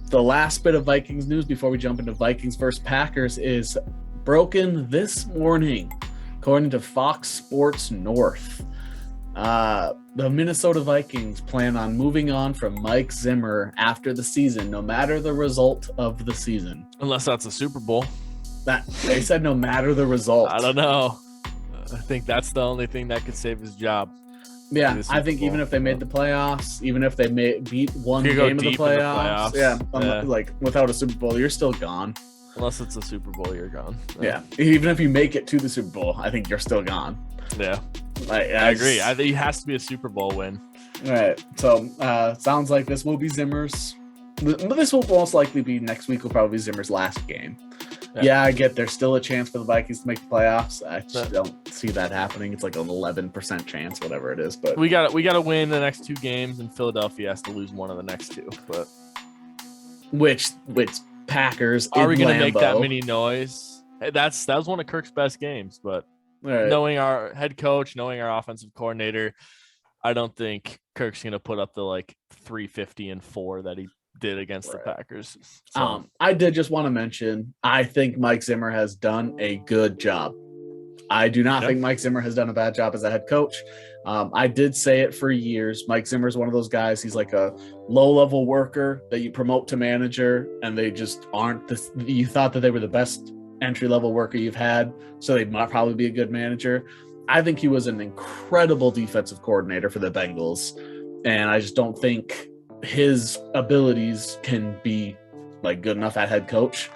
the last bit of Vikings news before we jump into Vikings versus Packers is broken this morning, according to Fox Sports North. The Minnesota Vikings plan on moving on from Mike Zimmer after the season, no matter the result of the season. Unless that's a Super Bowl. That they said no matter the result. I don't know. I think that's the only thing that could save his job. Yeah, I think even if they made the playoffs, even if they beat one game of the playoffs, like without a Super Bowl, you're still gone. Unless it's a Super Bowl, you're gone. Yeah, even if you make it to the Super Bowl, I think you're still gone. Yeah, I agree. I think it has to be a Super Bowl win. All right, so sounds like this will be Zimmer's. This will most likely be next week. Will probably be Zimmer's last game. Yeah, I get there's still a chance for the Vikings to make the playoffs. I just don't see that happening. It's like an 11% chance, whatever it is. But we got to win the next two games, and Philadelphia has to lose one of the next two. But which Packers are we going to make that many noise? That was one of Kirk's best games. But knowing our head coach, knowing our offensive coordinator, I don't think Kirk's going to put up the 350-4 that he did against the Packers. So. I did just want to mention, I think Mike Zimmer has done a good job. I do not think Mike Zimmer has done a bad job as a head coach. I did say it for years. Mike Zimmer is one of those guys. He's like a low-level worker that you promote to manager, and they just aren't this. You thought that they were the best entry-level worker you've had, so they might probably be a good manager. I think he was an incredible defensive coordinator for the Bengals, and I just don't think his abilities can be good enough at head coach.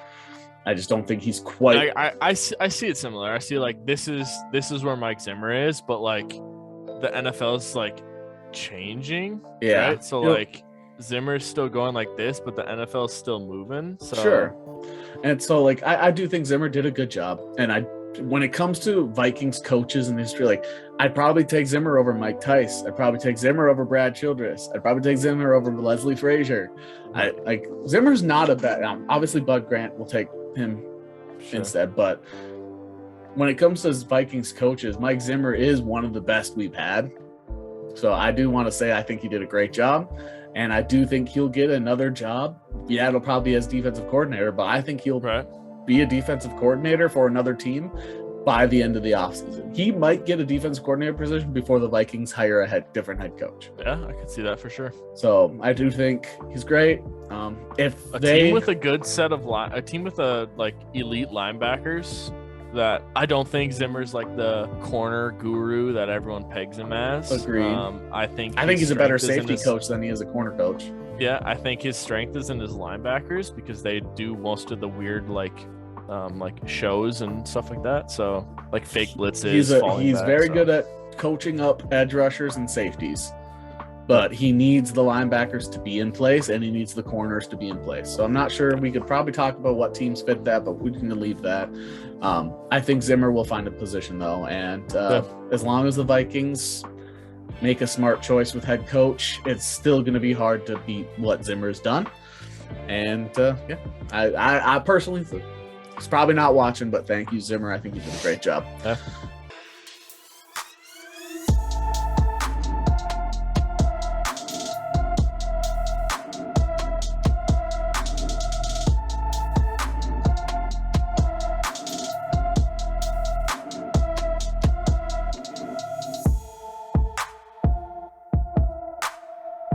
I just don't think he's quite. I see it similar. I see this is where Mike Zimmer is, but the NFL is changing. Yeah. Right? So Zimmer's still going like this, but the NFL is still moving. So. Sure. And so I do think Zimmer did a good job, and when it comes to Vikings coaches in history, I'd probably take Zimmer over Mike Tice. I'd probably take Zimmer over Brad Childress. I'd probably take Zimmer over Leslie Frazier. Zimmer's not a bad. Obviously, Bud Grant will take him instead. But when it comes to Vikings coaches, Mike Zimmer is one of the best we've had. So I do want to say I think he did a great job, and I do think he'll get another job. Yeah, it'll probably be as defensive coordinator, but I think he'll be a defensive coordinator for another team by the end of the offseason. He might get a defensive coordinator position before the Vikings hire a different head coach. Yeah, I can see that for sure. So I do think he's great. If team with a good set of a team with elite linebackers, that I don't think Zimmer's the corner guru that everyone pegs him as. Agreed. I think he's a better safety coach than he is a corner coach. Yeah, I think his strength is in his linebackers because they do most of the weird shows and stuff like that. So fake blitzes. He's very good at coaching up edge rushers and safeties, but he needs the linebackers to be in place and he needs the corners to be in place. So I'm not sure. We could probably talk about what teams fit that, but we can leave that. I think Zimmer will find a position though, and as long as the Vikings make a smart choice with head coach, it's still going to be hard to beat what Zimmer's done. And I personally think he's probably not watching, but thank you, Zimmer. I think you did a great job. Yeah.